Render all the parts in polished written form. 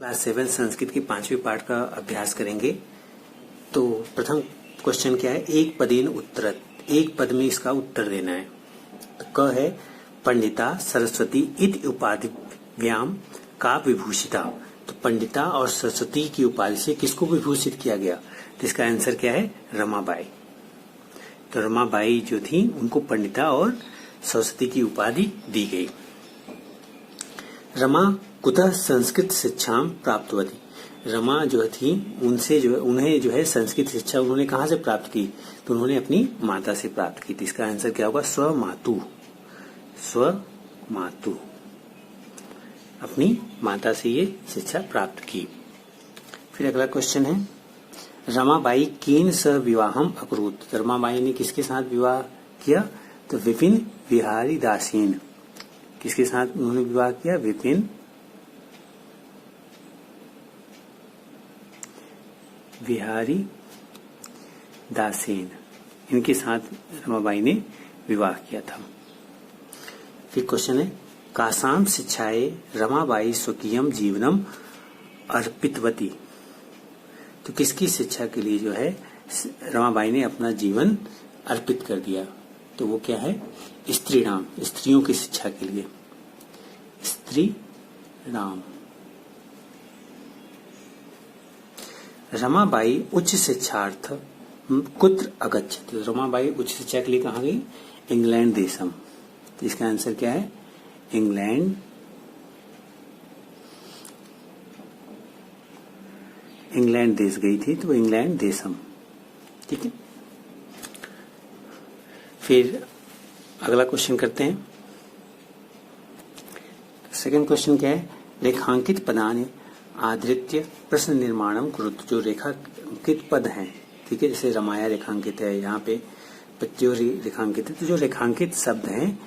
Class 7 Sanskrit की 5वीं पाठ का अभ्यास करेंगे। तो प्रथम क्वेश्चन क्या है, एक पदेन उत्तरत, एक पद में इसका उत्तर देना है। तो क है पंडिता सरस्वती इति उपाधिव्याम का विभूषिता। तो पंडिता और सरस्वती की उपाधि से किसको विभूषित किया गया? तो इसका आंसर क्या है, रमाबाई। तो रमाबाई जो थी उनको पंडिता और सरस्वती की उपाधि दी गई। रमा कुतः संस्कृत शिक्षा प्राप्तवती। रमा जो थी उनसे जो उन्हें जो है संस्कृत शिक्षा उन्होंने कहाँ से प्राप्त की? तो उन्होंने अपनी माता से प्राप्त की थी। इसका आंसर क्या होगा, स्वमातु। स्वमातु, अपनी माता से ये शिक्षा प्राप्त की। फिर अगला क्वेश्चन है, रमाबाई केन सह विवाहम अकुरुत। रमाबाई ने किसके साथ विवाह किया? तो विपिन बिहारी दासेन। किसके साथ उन्होंने विवाह किया? विपिन बिहारी दासेन, इनके साथ रमाबाई ने विवाह किया था। फिर क्वेश्चन है, कासाम शिक्षाए रमाबाई स्वकीयम जीवनम अर्पितवती। तो किसकी शिक्षा के लिए जो है रमाबाई ने अपना जीवन अर्पित कर दिया? तो वो क्या है, स्त्री राम, स्त्रियों की शिक्षा के लिए। स्त्री राम। रमाबाई उच्च शिक्षार्थ कुत्र अगच्छत। रमाबाई उच्च शिक्षा के लिए कहाँ गई? इंग्लैंड देशम। तो इसका आंसर क्या है, इंग्लैंड। इंग्लैंड देश गई थी, तो इंग्लैंड देशम। ठीक है। फिर अगला क्वेश्चन करते हैं। सेकंड क्वेश्चन क्या है, रेखांकित पदानि आधृत्य प्रश्न निर्माणम कुरुत। जो रेखांकित पद हैं, ठीक है, जैसे रमाया रेखांकित है, यहाँ पे पत्योरी रेखांकित है। तो जो रेखांकित शब्द हैं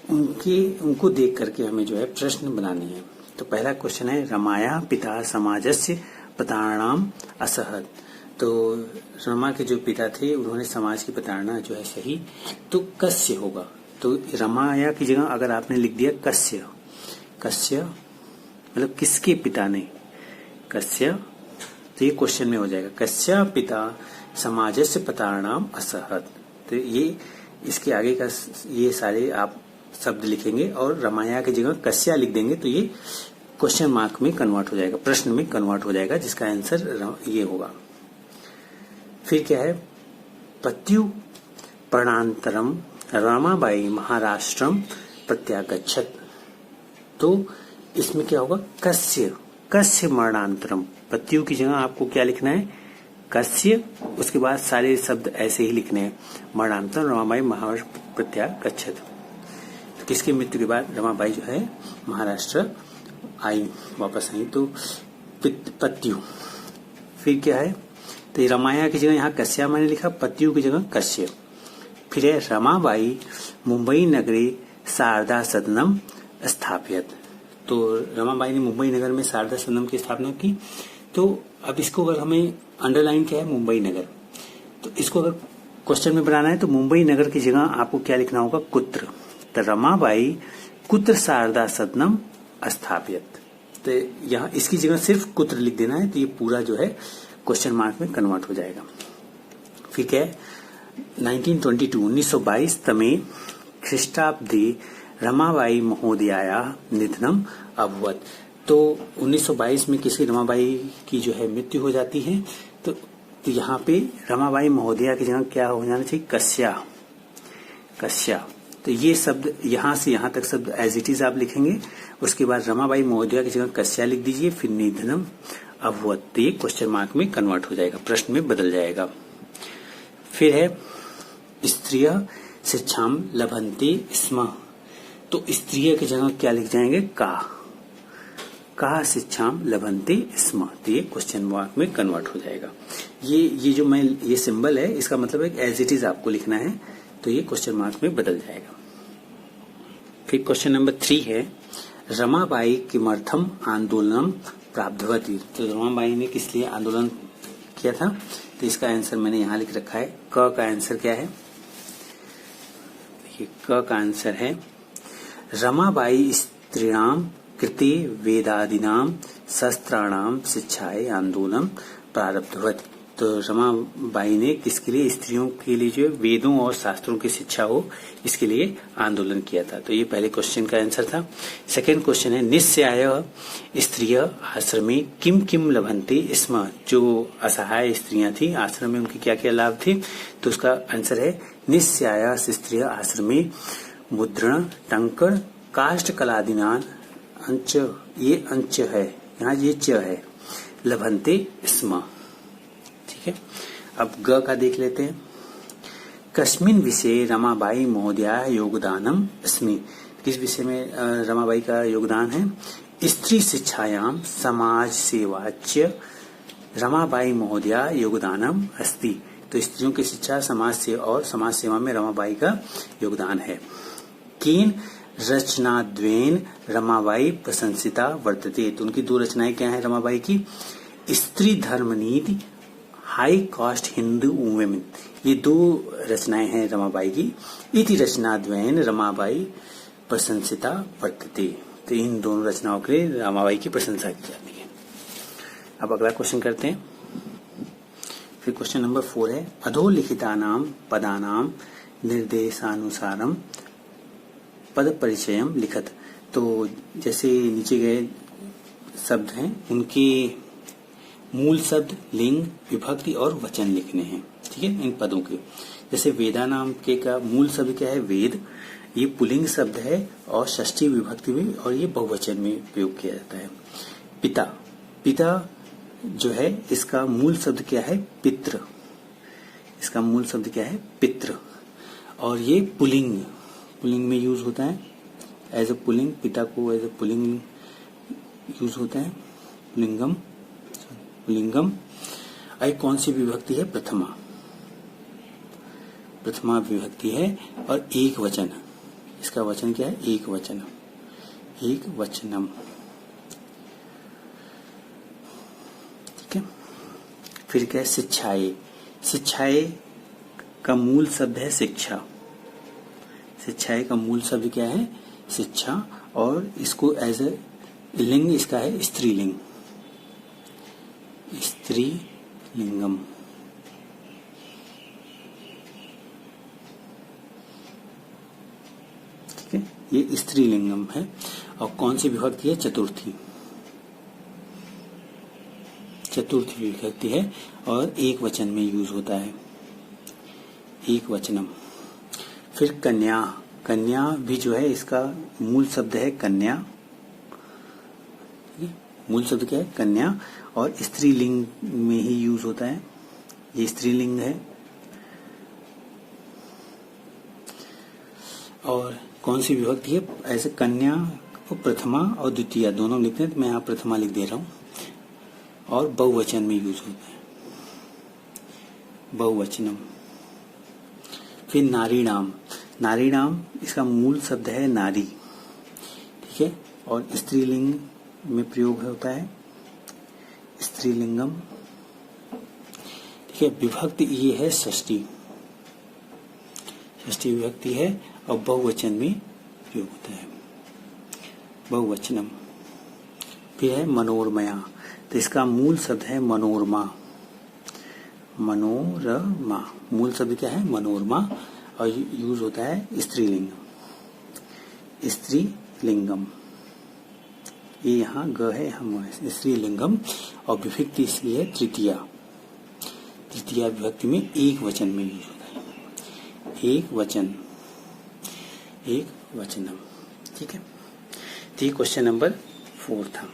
उनको देख करके हमें जो है प्रश्न बनाने हैं। तो पहला क्वेश्चन है, रमाया पिता समाजस्य प्रताड़नाम असहत। तो रमा के जो पिता थे उन्होंने समाज की प्रताड़ना जो है सही, तो कस्य होगा। तो रमाया की जगह अगर आपने लिख दिया कस्य, कस्य मतलब किसके पिता ने, कस्य, तो ये क्वेश्चन में हो जाएगा, कस्य पिता समाजस्य प्रताड़नाम असहत। तो ये इसके आगे का ये सारे आप शब्द लिखेंगे और रमाया की जगह कस्या लिख देंगे, तो ये क्वेश्चन मार्क में कन्वर्ट हो जाएगा, प्रश्न में कन्वर्ट हो जाएगा, जिसका आंसर ये होगा। फिर क्या है, पत्यु पर्णांतरम रमाबाई महाराष्ट्रम प्रत्यागच्छत। तो इसमें क्या होगा, कस्य, कस्य मरणांतरम। पत्यु की जगह आपको क्या लिखना है, कस्य, उसके बाद सारे शब्द ऐसे ही लिखने हैं, मरणांतरम रमाबाई महाराष्ट्र प्रत्यागच्छत। तो किसकी मृत्यु के बाद रमाबाई जो है महाराष्ट्र आई, वापस आई, तो पत्यु। फिर क्या है, तो रमाया की जगह यहाँ कस्या मैंने लिखा, पत्यु की जगह कस्य। फिर है, रमाबाई मुंबई नगरे शारदा सदनम स्थापित। तो रमाबाई ने मुंबई नगर में शारदा सदनम की स्थापना की। तो अब इसको अगर हमें अंडरलाइन क्या है, मुंबई नगर, तो इसको अगर क्वेश्चन में बनाना है तो मुंबई नगर की जगह आपको क्या लिखना होगा, कुत्र। तो रमाबाई कुत्र शारदा सदनम स्थापित। तो यहाँ इसकी जगह सिर्फ कुत्र लिख देना है, तो ये पूरा जो है क्वेश्चन मार्क में कन्वर्ट हो जाएगा। फिर क्या है, 1922 तमे ख्रीष्टाब्दे रमाबाई महोदयाया निधनम अभवत। तो 1922 में किसी रमाबाई की जो है मृत्यु हो जाती है। तो यहाँ पे रमाबाई महोदया की जगह क्या हो जाना चाहिए, कस्या, कस्या। तो ये शब्द यहाँ से यहाँ तक शब्द एज इट इज आप लिखेंगे। उसके बाद रमाबाई महोदया की जगह कस्या लिख दीजिए, फिर निधनम अभवत। तो ये क्वेश्चन मार्क में कन्वर्ट हो जाएगा, प्रश्न में बदल जाएगा। फिर है, स्त्रिय शिक्षाम लभन्ते स्म। तो स्त्रिय की जगह क्या लिख जाएंगे, का शिक्षाम लभन्ते स्म। तो ये क्वेश्चन मार्क में कन्वर्ट हो जाएगा। ये जो मैं ये सिंबल है, इसका मतलब है एज इट इज आपको लिखना है, तो ये क्वेश्चन मार्क में बदल जाएगा। फिर क्वेश्चन नंबर 3 है, रमाबाई किमर्थम आंदोलनम प्राप्तवती। तो रमाबाई ने किस लिए आंदोलन किया था? तो इसका आंसर मैंने यहाँ लिख रखा है। क का आंसर क्या है, देखिए क का आंसर है, रमाबाई स्त्रीणाम कृते वेदादीनां शस्त्राणां शिक्षाए आंदोलन प्रारब्धवत। तो रमाबाई ने किसके लिए, स्त्रियों के लिए जो वेदों और शास्त्रों की शिक्षा हो इसके लिए आंदोलन किया था। तो ये पहले क्वेश्चन का आंसर था। सेकंड क्वेश्चन है निस्सहाय स्त्रिय आश्रमे किम किम लभन्ते स्म। जो असहाय स्त्रियां थी आश्रम में उनके क्या क्या लाभ थे, तो उसका आंसर है निस्सहाय स्त्रिय आश्रमे मुद्रण टंकर काष्ठ कलादिनान अंच, ये अंच है यहाँ, ये च है, लभन्ते स्म। ठीक है, अब ग का देख लेते हैं। कस्मिन विषय रमाबाई महोदया योगदानम अस्मि। किस विषय में रमाबाई का योगदान है? स्त्री शिक्षायाम समाज सेवाच्य रमाबाई महोदया योगदानम अस्ति। तो स्त्रियों की शिक्षा समाज से और समाज सेवा में रमाबाई का योगदान है। केन रचनाद्वेन रमाबाई प्रशंसिता वर्तते। तो उनकी दो रचनाएं क्या है रमाबाई की? स्त्री धर्म नीति, हाई कास्ट हिंदू वुमेन। ये दो रचनाएं हैं रमाबाई की। इति रचनाद्वयन रमाबाई प्रशंसिता वर्तते। तो इन दोनों रचनाओं के लिए रमाबाई की प्रशंसा की जाती है। अब अगला क्वेश्चन करते हैं। फिर क्वेश्चन नंबर 4 है अधोलिखितानाम पदानाम निर्देशानुसारम पद परिचयम लिखत। तो जैसे नीचे गए शब्द हैं उनके मूल शब्द, लिंग, विभक्ति और वचन लिखने हैं। ठीक है, इन पदों के। जैसे वेदा नाम के का मूल शब्द क्या है? वेद। ये पुल्लिंग शब्द है और षष्ठी विभक्ति में और ये बहुवचन में प्रयोग किया जाता है। पिता, पिता जो है इसका मूल शब्द क्या है? पितृ। इसका मूल शब्द क्या है? पितृ। और ये पुल्लिंग, पुल्लिंग में यूज होता है एज ए पुल्लिंग। पिता को एज ए पुल्लिंग यूज होता है, पुल्लिंगम, पुल्लिंगम। आई कौन सी विभक्ति है? प्रथमा, प्रथमा विभक्ति है। और एक वचन, इसका वचन क्या है? एक वचन, एक वचनम। ठीक है, फिर क्या है? शिक्षाए, शिक्षाए का मूल शब्द है शिक्षा। शिक्षाए का मूल शब्द क्या है? शिक्षा। और इसको एज ए लिंग इसका है स्त्रीलिंग, स्त्रीलिंगम। ठीक है, ये स्त्रीलिंगम है। और कौन सी विभक्ति है? चतुर्थी, चतुर्थी विभक्ति है और एक वचन में यूज होता है, एक वचनम। फिर कन्या, कन्या भी जो है इसका मूल शब्द है कन्या। मूल शब्द क्या है? कन्या। और स्त्रीलिंग में ही यूज होता है, ये स्त्रीलिंग है। और कौन सी विभक्ति है? ऐसे कन्या को प्रथमा और द्वितीय दोनों लिखते हैं, तो मैं यहाँ प्रथमा लिख दे रहा हूं। और बहुवचन में यूज होता है, बहुवचनम। फिर नारीणाम, नारीणाम इसका मूल शब्द है नारी। ठीक है, और स्त्रीलिंग में प्रयोग होता है स्त्रीलिंगम। ठीक है, विभक्ति ये है षष्ठी, षष्ठी विभक्ति है और बहुवचन में प्रयोग होता है, बहुवचनम। फिर है मनोरमया, तो इसका मूल शब्द है मनोरमा, मनोरमा। मूल शब्द क्या है? मनोरमा। और यूज होता है स्त्रीलिंग, स्त्रीलिंगम। ये यहाँ ग है, हम स्त्रीलिंगम। और विभक्ति इसलिए है तृतीया, तृतीया विभक्ति में एक वचन में यूज होता है, एक वचन, एक वचनम। ठीक है, तो ये क्वेश्चन नंबर 4 था।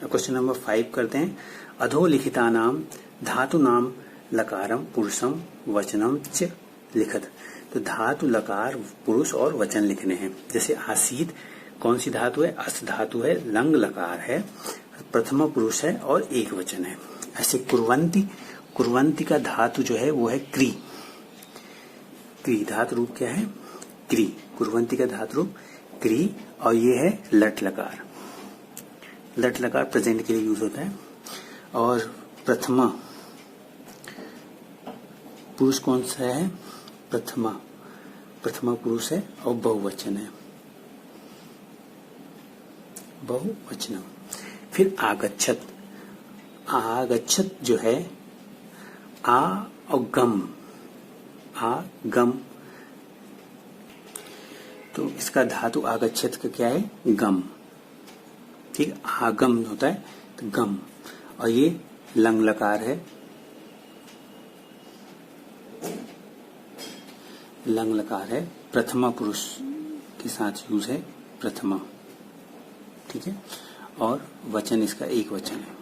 क्वेश्चन नंबर 5 करते हैं। अधोलिखिता नाम धातु नाम लकारम पुरुषम वचनम च लिखत। तो धातु लकार पुरुष और वचन लिखने हैं। जैसे आसीत कौन सी धातु है? अस धातु है, लंग लकार है, प्रथमा पुरुष है और एक वचन है। ऐसे कुर्वंती, कुर्वंती का धातु जो है वो है क्री, क्री धातु रूप क्या है? क्री। कुर्वंती का धातु रूप क्री। और ये है लट लकार, लट लकार प्रेजेंट के लिए यूज होता है। और प्रथमा पुरुष कौन सा है? प्रथमा, प्रथमा पुरुष है और बहुवचन है, बहुवचनम। फिर आगच्छत, आगच्छत जो है आ और गम, आगम, तो इसका धातु आगच्छत का क्या है? गम। ठीक, आगम होता है तो गम, और ये लंग लकार है, लंग लकार है, प्रथमा पुरुष के साथ यूज है, प्रथमा। ठीक है, और वचन इसका एक वचन है।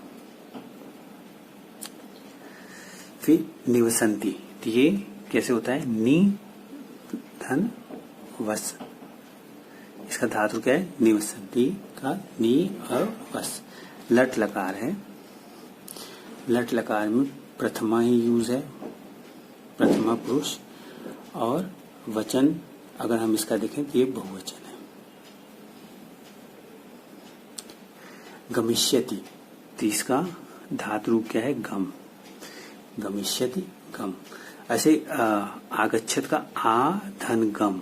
फिर निवसंती, तो ये कैसे होता है? नी धन वस, इसका धातु क्या है? निवसंती का नी और वस। लट लकार है, लट लकार में प्रथमा ही यूज है, प्रथमा पुरुष, और वचन अगर हम इसका देखें तो ये बहुवचन है। गमिष्यति, तो इसका धातु रूप क्या है? गम, गमिष्यति गम। ऐसे आगच्छत का आ धन गम।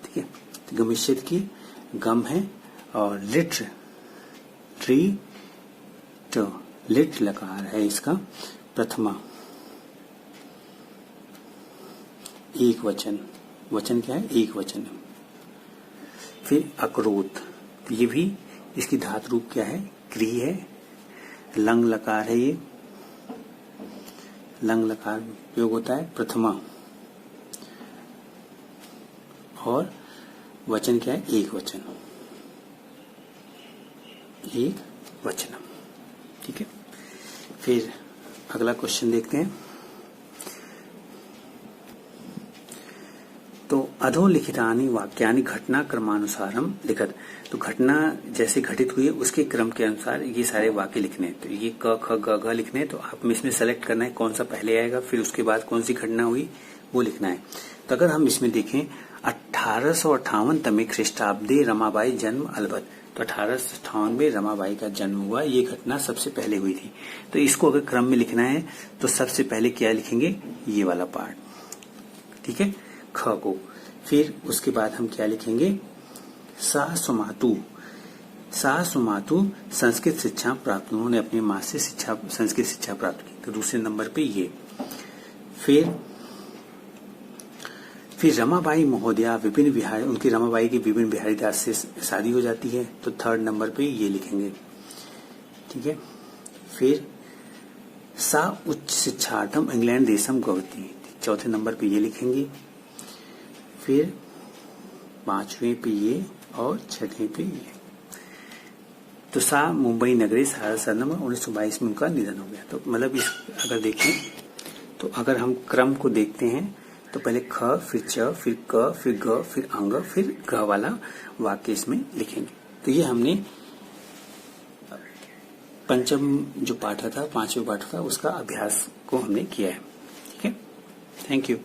ठीक है, तो गमिष्यति की गम है, और लिट, ट्री तो लिट लकार है इसका, प्रथमा, एक वचन, वचन क्या है? एक वचन है। फिर अकरोत, तो ये भी इसकी धातु रूप क्या है? क्री है, लंग लकार है, ये लंग लकार उपयोग होता है, प्रथमा, और वचन क्या है? एक वचन, एक वचन। ठीक है, फिर अगला क्वेश्चन देखते हैं। तो अधोलिखितानि वाक्यानि घटना क्रमानुसारम लिखत, तो घटना जैसे घटित हुई है उसके क्रम के अनुसार ये सारे वाक्य लिखने हैं। तो ये क ख ग घ लिखने हैं, तो आप इसमें सेलेक्ट करना है कौन सा पहले आएगा, फिर उसके बाद कौन सी घटना हुई वो लिखना है। तो अगर हम इसमें देखें 1858 तमे ख्रीष्टाब्दे रमाबाई जन्म अलबत, तो 1858 में रमाबाई का जन्म हुआ, ये घटना सबसे पहले हुई थी। तो इसको अगर क्रम में लिखना है तो सबसे पहले क्या लिखेंगे? ये वाला पार्ट। ठीक है, ख को। फिर उसके बाद हम क्या लिखेंगे? सा सुमातु, सा सुमातु संस्कृत शिक्षा प्राप्त, उन्होंने अपनी माँ से संस्कृत शिक्षा प्राप्त की, तो दूसरे नंबर पे ये। फिर रमाबाई महोदया विपिन बिहारी, उनकी रमाबाई की विपिन बिहारी दास से शादी हो जाती है, तो थर्ड नंबर पे ये लिखेंगे। ठीक है, फिर सा उच्च शिक्षार्थम इंग्लैंड देशम गवती, चौथे नंबर पे ये लिखेंगे। फिर पांचवें पे ये, और छठे पे ये। तो सा मुंबई नगरी 1922 में उनका निधन हो गया। तो मतलब इस अगर देखें तो अगर हम क्रम को देखते हैं तो पहले ख, फिर च, फिर क, फिर ग, फिर अंग, फिर घ वाला वाक्य इसमें लिखेंगे। तो ये हमने पंचम जो पाठ था, पांचवें पाठ था, उसका अभ्यास को हमने किया है। ठीक है, थैंक यू।